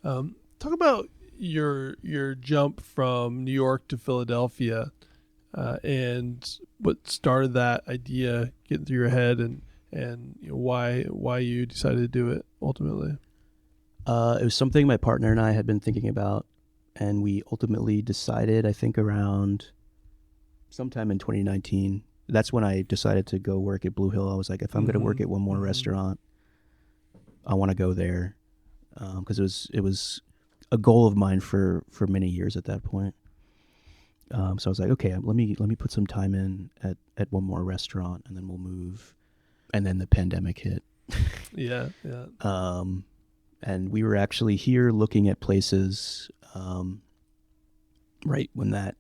Talk about your jump from New York to Philadelphia, and what started that idea getting through your head, and why you decided to do it ultimately. It was something my partner and I had been thinking about, and we ultimately decided, I think around sometime in 2019. That's when I decided to go work at Blue Hill. I was like, if I'm going to work at one more restaurant, I want to go there, because it was a goal of mine for many years at that point. So I was like, okay, let me put some time in at one more restaurant, and then we'll move. And then the pandemic hit. Yeah. And we were actually here looking at places, right when that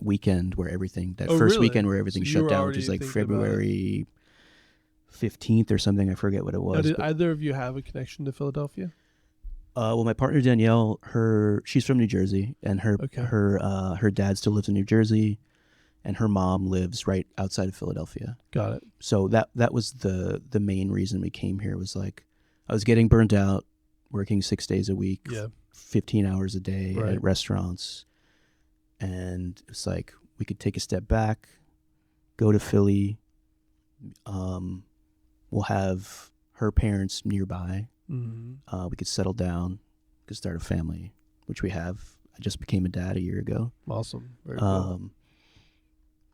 weekend where everything, first really? weekend where everything So you shut were down, which already is like thinking about it. February 15th or something. I forget what it Now, was. did but- either of you have a connection to Philadelphia? well, my partner Danielle, she's from New Jersey, and her dad still lives in New Jersey, and her mom lives right outside of Philadelphia. Got it. So that was the main reason we came here. Was like I was getting burnt out, working 6 days a week, 15 hours a day at restaurants, and it's like we could take a step back, go to Philly. We'll have her parents nearby. Mm-hmm. We could settle down, could start a family, which we have. I just became a dad a year ago. Awesome. Very cool.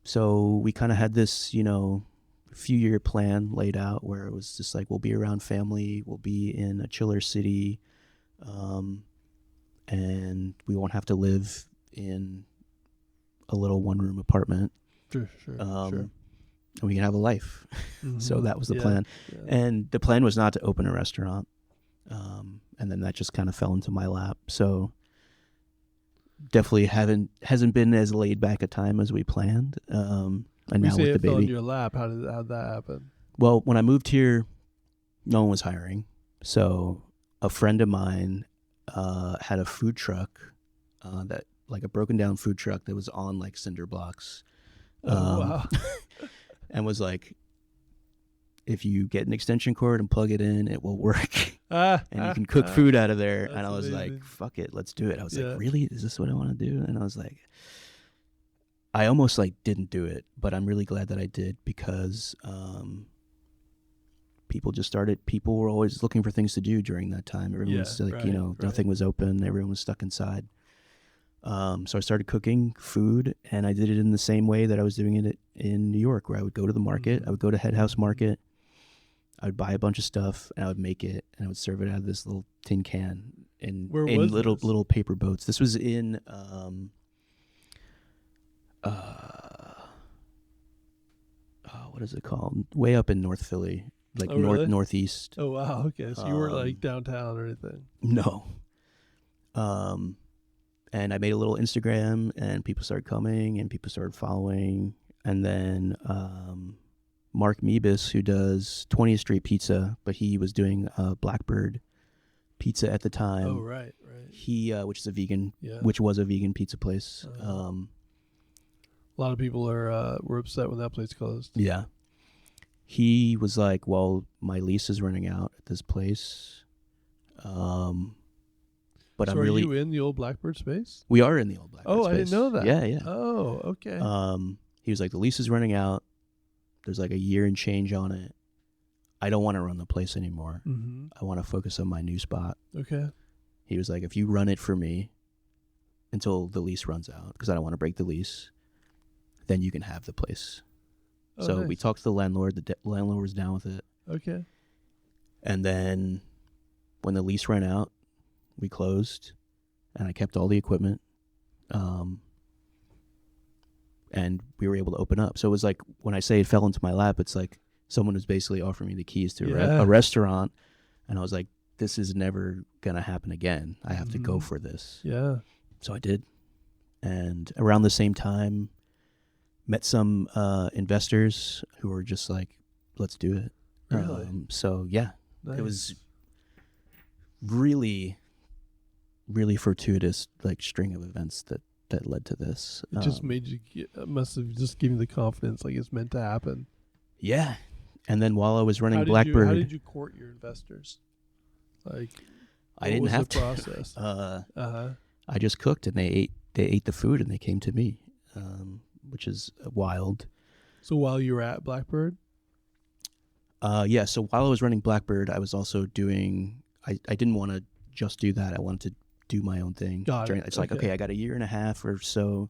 So we kind of had this, few-year plan laid out where it was just like, we'll be around family, we'll be in a chiller city, and we won't have to live in a little one-room apartment. Sure. And we can have a life. Mm-hmm. So that was the plan. Yeah. And the plan was not to open a restaurant. And then that just kind of fell into my lap. So definitely hasn't been as laid back a time as we planned. And now with the fell baby, into your lap. How'd that happen? well, when I moved here, no one was hiring. So a friend of mine had a food truck, that like a broken down food truck that was on like cinder blocks. Wow. And was like, if you get an extension cord and plug it in, it will work. And you can cook food out of there. And I was amazing. like, fuck it, let's do it. I was like, really? Is this what I want to do? And I was like, I almost like didn't do it, but I'm really glad that I did, because people were always looking for things to do during that time. Everyone was like, nothing was open. Everyone was stuck inside. So I started cooking food, and I did it in the same way that I was doing it in New York, where I would go to the market. I would go to Head House Market. I would buy a bunch of stuff, and I would make it, and I would serve it out of this little tin can in little paper boats. This was in what is it called? Way up in North Philly, like northeast. Oh wow. Okay, so you weren't like downtown or anything. No. And I made a little Instagram, and people started coming, and people started following. And then Mark Mebus, who does 20th Street Pizza, but he was doing Blackbird Pizza at the time. Oh, right. He, which was a vegan pizza place. A lot of people were upset when that place closed. Yeah. He was like, well, my lease is running out at this place. But so I'm really. Are you in the old Blackbird space? We are in the old Blackbird space. I didn't know that. Yeah. Oh, okay. He was like, the lease is running out. There's like a year and change on it. I don't want to run the place anymore. Mm-hmm. I want to focus on my new spot. Okay. He was like, if you run it for me until the lease runs out, because I don't want to break the lease, then you can have the place. Oh, so nice. we talked to the landlord. The landlord was down with it. Okay. And then when the lease ran out, we closed, and I kept all the equipment. And we were able to open up. So it was like, when I say it fell into my lap, it's like someone was basically offering me the keys to a restaurant. And I was like, this is never going to happen again. I have to go for this. Yeah. So I did. And around the same time, met some investors who were just like, let's do it. Really? So yeah, Nice. It was really, really fortuitous, like string of events that led to this. It just made you must have just given you the confidence, like it's meant to happen. Yeah. And then while I was running Blackbird, how did you court your investors? Like, I didn't have to. What was the process? I just cooked, and they ate the food, and they came to me, which is wild. So while you were at Blackbird? Yeah, so while I was running Blackbird, I was also doing, I didn't want to just do that. I wanted to do my own thing. It's like, okay, I got a year and a half or so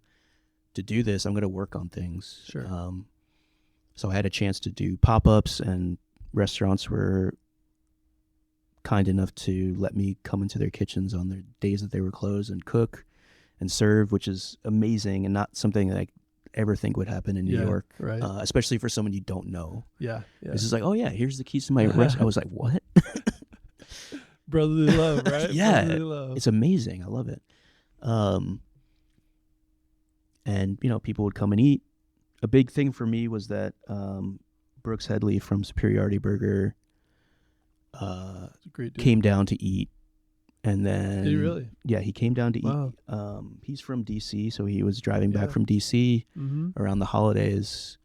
to do this. I'm going to work on things. Sure. So I had a chance to do pop-ups, and restaurants were kind enough to let me come into their kitchens on their days that they were closed and cook and serve, which is amazing and not something that I ever think would happen in New York, right. Especially for someone you don't know. Yeah. This is like, oh yeah, here's the keys to my restaurant. I was like, what? Brotherly love, right? Yeah, Brotherly love. It's amazing. I love it. And people would come and eat. A big thing for me was that Brooks Headley from Superiority Burger came down to eat. And then, did he really? Yeah, he came down to eat. He's from DC, so he was driving back from DC around the holidays,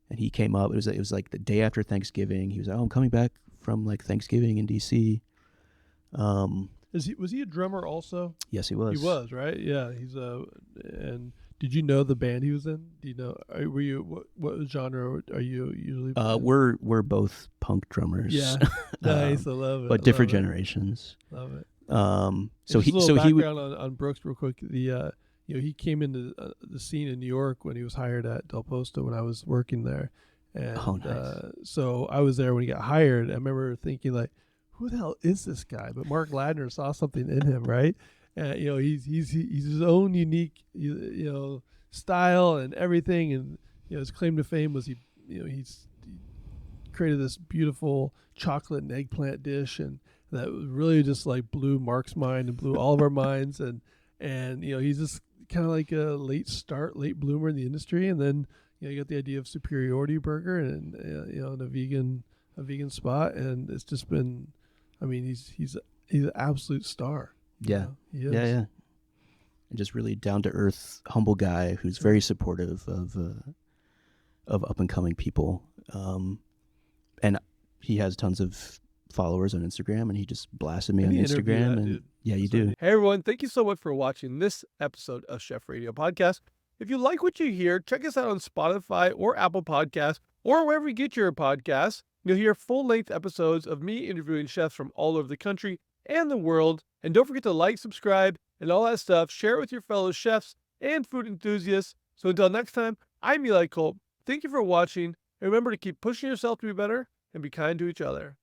and he came up. It was like the day after Thanksgiving. He was like, "Oh, I'm coming back from like Thanksgiving in DC." Was he a drummer also? Yes, he was. He was, right? Yeah, he's and did you know the band he was in? Do you know? Were you what genre are you usually? We're both punk drummers. Yeah, nice. I love it. But different generations. Love it. So he would on Brooks real quick. He came into the scene in New York when he was hired at Del Posto when I was working there, and nice. So I was there when he got hired. I remember thinking like, who the hell is this guy? But Mark Ladner saw something in him, right? And he's his own unique style and everything, and his claim to fame was he created this beautiful chocolate and eggplant dish, and that really just like blew Mark's mind and blew all of our minds, and he's just kind of like a late bloomer in the industry, and then you got the idea of Superiority Burger and and a vegan spot, and it's just been, I mean, he's an absolute star. Yeah, he is. Yeah. And just really down to earth, humble guy who's very supportive of up and coming people, and he has tons of followers on Instagram, and he just blasted me on Instagram. And yeah, you do. Hey everyone, thank you so much for watching this episode of Chef Radio Podcast. If you like what you hear, check us out on Spotify or Apple Podcasts or wherever you get your podcasts. You'll hear full-length episodes of me interviewing chefs from all over the country and the world. And don't forget to like, subscribe, and all that stuff. Share it with your fellow chefs and food enthusiasts. So until next time, I'm Eli Kulp. Thank you for watching. And remember to keep pushing yourself to be better and be kind to each other.